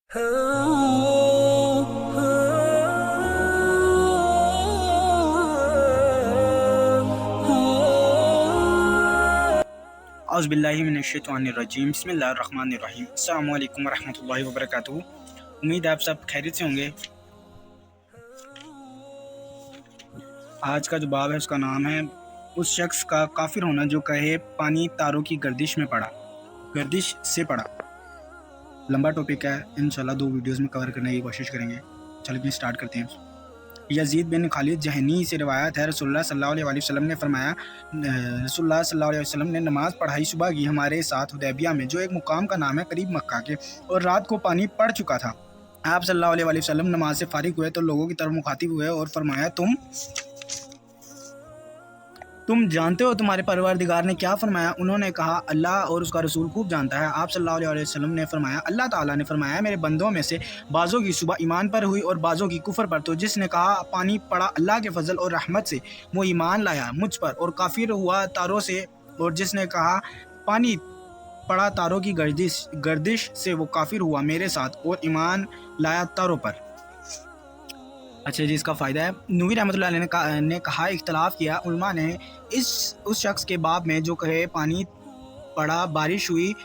औज़ुबिल्लाहिमिनश्शैतानिर्रजीम बिस्मिल्लाहिर्रहमानिर्रहीम अस्सलामु अलैकुम वरहमतुल्लाहि वबरकातुहू। उम्मीद है आप सब खैरियत से होंगे। आज का जो बाब है उसका नाम है उस शख्स का काफिर होना जो कहे पानी तारों की गर्दिश से पड़ा। लंबा टॉपिक है, इंशाल्लाह 2 वीडियोस में कवर करने की कोशिश करेंगे। चलिए स्टार्ट करते हैं। यजीद बिन खालिद जहनी से रिवायत है, रसूलुल्लाह सल्लल्लाहु अलैहि वसल्लम ने फरमाया, रसूलुल्लाह सल्लल्लाहु अलैहि वसल्लम ने नमाज पढ़ाई सुबह की हमारे साथ हुदैबिया में, जो एक मुकाम का नाम है करीब मक्का के, और रात को पानी पड़ चुका था। आप सल्लल्लाहु अलैहि वसल्लम नमाज से फारिग हुए तो लोगों की तरफ मुखातिब हुए और फरमाया, तुम जानते हो तुम्हारे परवरदिगार ने क्या फरमाया? उन्होंने कहा, अल्लाह और उसका रसूल खूब जानता है। आप सल्लल्लाहु अलैहि वसल्लम ने फरमाया, अल्लाह ताला ने फरमाया, मेरे बंदों में से बाज़ों की सुबह ईमान पर हुई और बाज़ों की कुफर पर। तो जिसने कहा पानी पड़ा अल्लाह के फजल और रहमत से, वो ईमान लाया मुझ पर और काफिर हुआ तारों से, और जिसने कहा पानी पड़ा तारों की गर्दिश से, वो काफिर हुआ मेरे साथ और ईमान लाया तारों पर। अच्छा जी, इसका फ़ायदा है। नूवी रहमतुल्लाह अलैह ने कहा, इख्तलाफ किया उलमा ने उस शख्स के बाब में जो कहे पानी पड़ा बारिश हुई,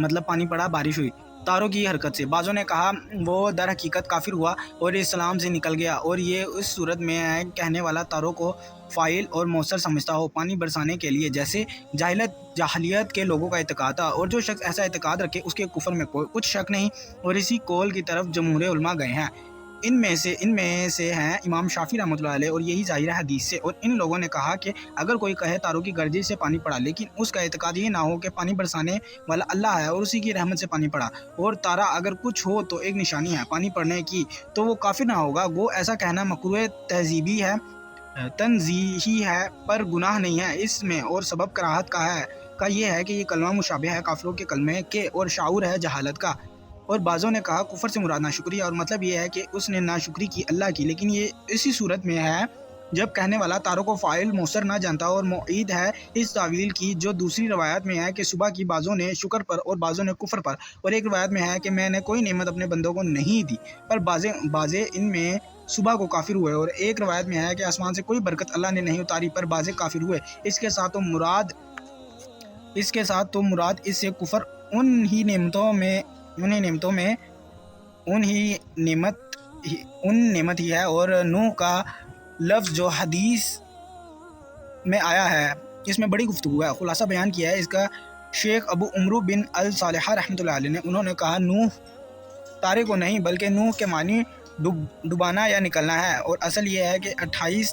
मतलब पानी पड़ा बारिश हुई तारों की हरकत से। बाज़ों ने कहा वो दर हकीकत काफिर हुआ और इस्लाम से निकल गया, और ये उस सूरत में है कहने वाला तारों को फ़ाइल और मौसर समझता हो पानी बरसाने के लिए, जैसे जाहलियत के लोगों का एतकाद था। और जो शख्स ऐसा एतकाद रखे उसके कुफर में कुछ शक नहीं। और इसी कौल की तरफ जमहूर उलमा गए हैं। इनमें से हैं इमाम शाफी रहमतुल्लाह अलैह, और यही ज़ाहिर है हदीस से। और इन लोगों ने कहा कि अगर कोई कहे तारों की गर्दिश से पानी पड़ा, लेकिन उसका एतकाद ये ना हो कि पानी बरसाने वाला अल्लाह है और उसी की रहमत से पानी पड़ा, और तारा अगर कुछ हो तो एक निशानी है पानी पड़ने की, तो वो काफिर ना होगा। वो ऐसा कहना मकरूह तहजीबी है, तंजीही है, पर गुनाह नहीं है इसमें। और सबब कराहत का ये है कि ये कलमा मुशाबह है काफिरों के कलमे के, और शाऊर है जहालत का। और बाज़ों ने कहा कुफर से मुराद नाशुक्री, और मतलब ये है कि उसने नाशुक्री की अल्लाह की, लेकिन ये इसी सूरत में है जब कहने वाला तारों को फ़ाइल मौसर ना जानता। और मुईद है इस तावील की जो दूसरी रवायत में है कि सुबह की बाज़ों ने शुक्र पर और बाज़ों ने कुफर पर, और एक रवायत में है कि मैंने कोई नेमत अपने बंदों को नहीं दी, पर बाज़े इनमें सुबह को काफिर हुए। और एक रवायत में है कि आसमान से कोई बरकत अल्लाह ने नहीं उतारी, पर बाज़े काफिर हुए। इसके साथ तो मुराद इससे कुफर उन नेमत ही है। और नूह का लफ्ज़ जो हदीस में आया है इसमें बड़ी गुफ्तगू है। खुलासा बयान किया है इसका शेख अबू उमरू बिन अल सालेह रहमतुल्लाह अलैह ने। उन्होंने कहा नूह तारे को नहीं, बल्कि नूह के मानी डुबाना या निकलना है। और असल ये है कि 28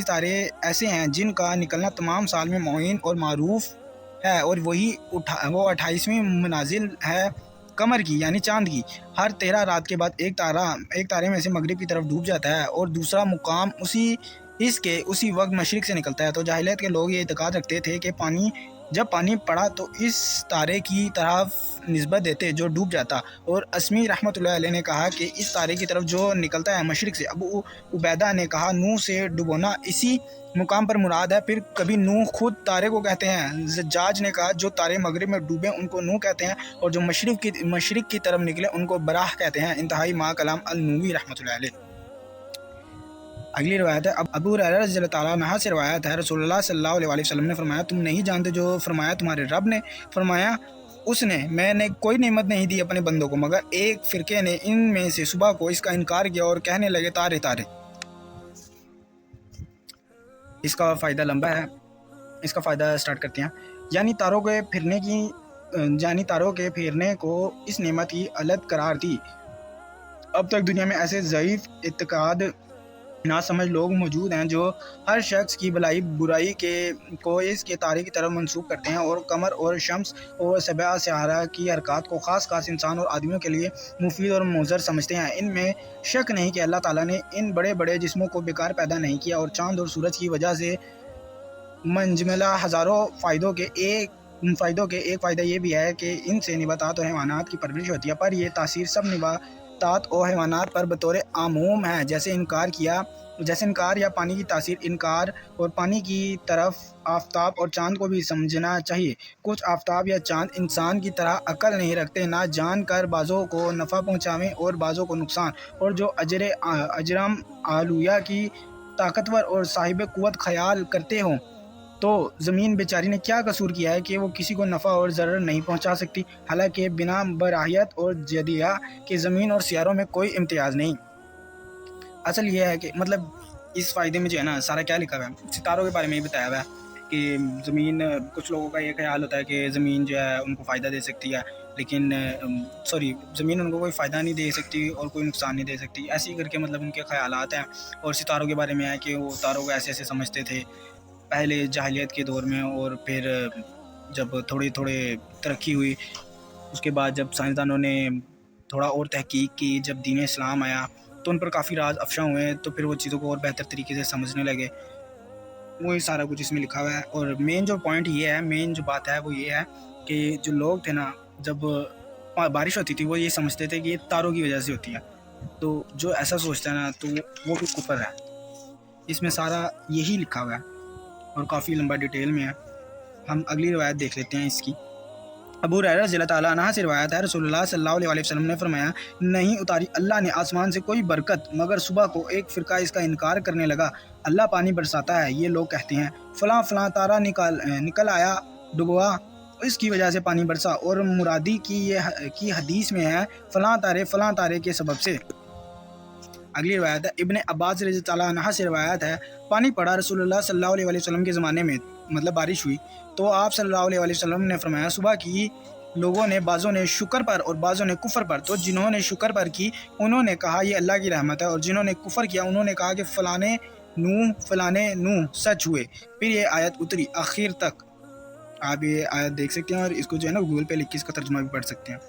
तारे ऐसे हैं जिनका निकलना तमाम साल में मुअय्यन और मारूफ है, और वो 28वीं मनाजिल है कमर की, यानी चांद की। हर 13 रात के बाद एक तारे में से मगरिब की तरफ डूब जाता है, और दूसरा मुकाम उसी वक्त मशरिक से निकलता है। तो जाहिलियत के लोग ये इत्तेकाद रखते थे कि जब पानी पड़ा तो इस तारे की तरफ निस्बत देते जो डूब जाता। और अस्मी रहमतुल्लाह अलैह ने कहा कि इस तारे की तरफ जो निकलता है मशरिक से। अबू उबैदा ने कहा नूह से डुबोना इसी मुकाम पर मुराद है। फिर कभी नूह खुद तारे को कहते हैं। ज़ज्जाज ने कहा जो तारे मगरिब में डूबे उनको नूह कहते हैं, और जो मशरिक की तरफ निकले उनको बराह कहते हैं। इंतहाई मा कलाम अल-नूवी रहमतुल्लाह अलैह। अगली रवायत है अबू हुरैरा रज़ियल्लाहु तआला अन्हु से रवायत है, रसूलुल्लाह सल्लल्लाहु अलैहि वसल्लम ने फरमाया, तुम नहीं जानते जो फरमाया तुम्हारे रब ने? फरमाया उसने, मैंने कोई नेमत नहीं दी अपने बंदों को, मगर एक फ़िरके ने इनमें से सुबह को इसका इनकार किया और कहने लगे तारे तारे। इसका फ़ायदा लंबा है, इसका फ़ायदा स्टार्ट करते हैं। यानी तारों के फिरने को इस नेमत की अलग करार दी। अब तक दुनिया में ऐसे ज़ईफ़ इत्तेकाद ना समझ लोग मौजूद हैं जो हर शख्स की भलाई बुराई को इसके तारे की तरफ मंसूब करते हैं, और कमर और शम्स और सबा सहारा की हरकत को ख़ास इंसान और आदमियों के लिए मुफीद और मुज़र समझते हैं। इनमें शक नहीं कि अल्लाह ताला ने इन बड़े बड़े जिस्मों को बेकार पैदा नहीं किया, और चाँद और सूरज की वजह से मंजमला हज़ारों फ़ायदों के एक फ़ायदा ये भी है कि इनसे नबातात और हैवानात की परवरिश होती है, पर यह तासीर सब نباتات اور حیوانات پر بطور عموم ہے، جیسے انکار یا پانی کی تاثیر انکار، اور پانی کی طرف آفتاب اور چاند کو بھی سمجھنا چاہیے۔ کچھ آفتاب یا چاند انسان کی طرح عقل نہیں رکھتے، نہ جان کر بعضوں کو نفع پہنچاویں اور بعضوں کو نقصان، اور جو اجرم آلویہ کی طاقتور اور صاحب قوت خیال کرتے ہوں تو زمین بیچاری نے کیا قصور کیا ہے کہ وہ کسی کو نفع اور ضرر نہیں پہنچا سکتی، حالانکہ بنا براہیت اور جدیہ کہ زمین اور سیاروں میں کوئی امتیاز نہیں۔ اصل یہ ہے کہ مطلب اس فائدے میں جو ہے نا سارا کیا لکھا ہوا ہے، ستاروں کے بارے میں ہی بتایا ہوا ہے کہ زمین، کچھ لوگوں کا یہ خیال ہوتا ہے کہ زمین جو ہے ان کو فائدہ دے سکتی ہے، لیکن زمین ان کو کوئی فائدہ نہیں دے سکتی اور کوئی نقصان نہیں دے سکتی، ایسے ہی کر کے مطلب ان کے خیالات ہیں۔ اور ستاروں کے بارے میں ہے کہ وہ تاروں کو ایسے ایسے سمجھتے تھے پہلے جاہلیت کے دور میں، اور پھر جب تھوڑی ترقی ہوئی اس کے بعد جب سائنسدانوں نے تھوڑا اور تحقیق کی، جب دین اسلام آیا تو ان پر کافی راز افشاں ہوئے، تو پھر وہ چیزوں کو اور بہتر طریقے سے سمجھنے لگے۔ وہی سارا کچھ اس میں لکھا ہوا ہے، اور مین جو پوائنٹ یہ ہے، مین جو بات ہے وہ یہ ہے کہ جو لوگ تھے نا جب بارش ہوتی تھی وہ یہ سمجھتے تھے کہ یہ تاروں کی وجہ سے ہوتی ہے، تو جو ایسا سوچتا ہے نا تو وہ بھی کفر ہے۔ اس میں سارا یہی لکھا ہوا ہے اور کافی لمبا ڈیٹیل میں ہے۔ ہم اگلی روایت دیکھ لیتے ہیں اس کی۔ ابو ہریرہ رضی اللہ تعالیٰ عنہ سے روایت ہے، رسول اللہ صلی اللہ علیہ وسلم نے فرمایا، نہیں اتاری اللہ نے آسمان سے کوئی برکت مگر صبح کو ایک فرقہ اس کا انکار کرنے لگا، اللہ پانی برساتا ہے، یہ لوگ کہتے ہیں فلاں فلاں تارا نکل آیا ڈبوا، اس کی وجہ سے پانی برسا، اور مرادی کی حدیث میں ہے فلاں تارے کے سبب سے۔ اگلی روایت ہے، ابن عباس رضی اللہ عنہ سے روایت ہے، پانی پڑا رسول اللہ صلی اللہ علیہ وسلم کے زمانے میں، مطلب بارش ہوئی، تو آپ صلی اللہ علیہ وسلم نے فرمایا، صبح کی لوگوں نے بعضوں نے شکر پر اور بعضوں نے کفر پر، تو جنہوں نے شکر پر کی انہوں نے کہا یہ اللہ کی رحمت ہے، اور جنہوں نے کفر کیا انہوں نے کہا کہ فلانے نوح سچ ہوئے۔ پھر یہ آیت اتری آخر تک، آپ یہ آیت دیکھ سکتے ہیں اور اس کو جو ہے نا گوگل پہ لکھ کے اس کا ترجمہ بھی پڑھ سکتے ہیں۔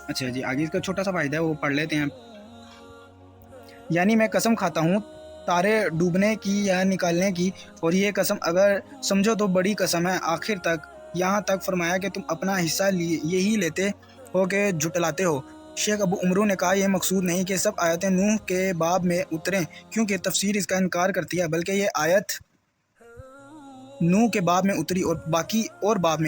اچھا جی، آگے اس کا چھوٹا سا فائدہ ہے وہ پڑھ لیتے ہیں۔ یعنی میں قسم کھاتا ہوں تارے ڈوبنے کی یا نکالنے کی، اور یہ قسم اگر سمجھو تو بڑی قسم ہے، آخر تک، یہاں تک فرمایا کہ تم اپنا حصہ یہی لیتے ہو کہ جھٹلاتے ہو۔ شیخ ابو عمرو نے کہا یہ مقصود نہیں کہ سب آیتیں نوح کے باب میں اتریں کیونکہ تفسیر اس کا انکار کرتی ہے، بلکہ یہ آیت نوح کے باب میں اتری اور باقی اور باب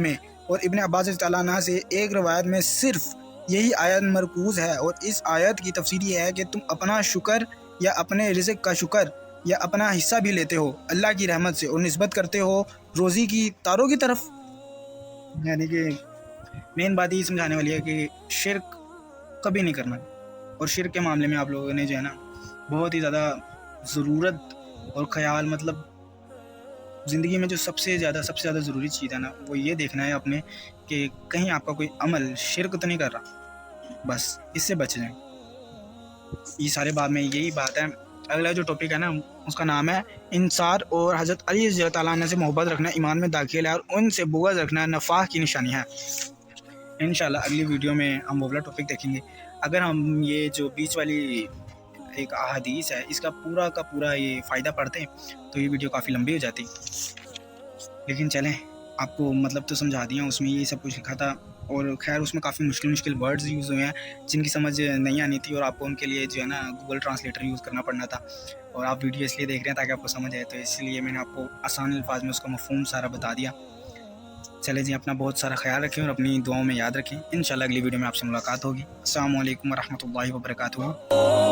میں اور ابن عباس رضی اللہ عنہ سے ایک روایت میں صرف یہی آیت مرکوز ہے، اور اس آیت کی تفسیر یہ ہے کہ تم اپنا شکر یا اپنے رزق کا شکر یا اپنا حصہ بھی لیتے ہو اللہ کی رحمت سے، اور نسبت کرتے ہو روزی کی تاروں کی طرف۔ یعنی کہ مین بات یہ سمجھانے والی ہے کہ شرک کبھی نہیں کرنا، اور شرک کے معاملے میں آپ لوگوں نے جو ہے نا بہت ہی زیادہ ضرورت اور خیال، مطلب زندگی میں جو سب سے زیادہ ضروری چیز ہے نا وہ یہ دیکھنا ہے اپنے کہ کہیں آپ کا کوئی عمل شرک تو نہیں کر رہا، بس اس سے بچ جائیں۔ یہ سارے باب میں یہی بات ہے۔ اگلا جو ٹاپک ہے نا اس کا نام ہے انصار اور حضرت علی رضی اللہ عنہ سے محبت رکھنا ایمان میں داخل ہے، اور ان سے بغض رکھنا نفاق کی نشانی ہے۔ انشاءاللہ اگلی ویڈیو میں ہم وہ والا ٹاپک دیکھیں گے۔ اگر ہم یہ جو بیچ والی ایک احادیث ہے اس کا پورا یہ فائدہ پڑھتے ہیں تو یہ ویڈیو کافی لمبی ہو جاتی، لیکن چلیں آپ کو مطلب تو سمجھا دیا، اس میں یہ سب کچھ لکھا تھا، اور خیر اس میں کافی مشکل ورڈز یوز ہوئے ہیں جن کی سمجھ نہیں آنی تھی، اور آپ کو ان کے لیے جو ہے نا گوگل ٹرانسلیٹر یوز کرنا پڑنا تھا، اور آپ ویڈیو اس لیے دیکھ رہے ہیں تاکہ آپ کو سمجھ آئے، تو اس لیے میں نے آپ کو آسان الفاظ میں اس کا مفہوم سارا بتا دیا۔ چلے جی، اپنا بہت سارا خیال رکھیں اور اپنی دعاؤں میں یاد رکھیں۔ انشاءاللہ اگلی ویڈیو میں آپ سے ملاقات ہوگی۔ السلام علیکم ورحمۃ اللہ وبرکاتہ۔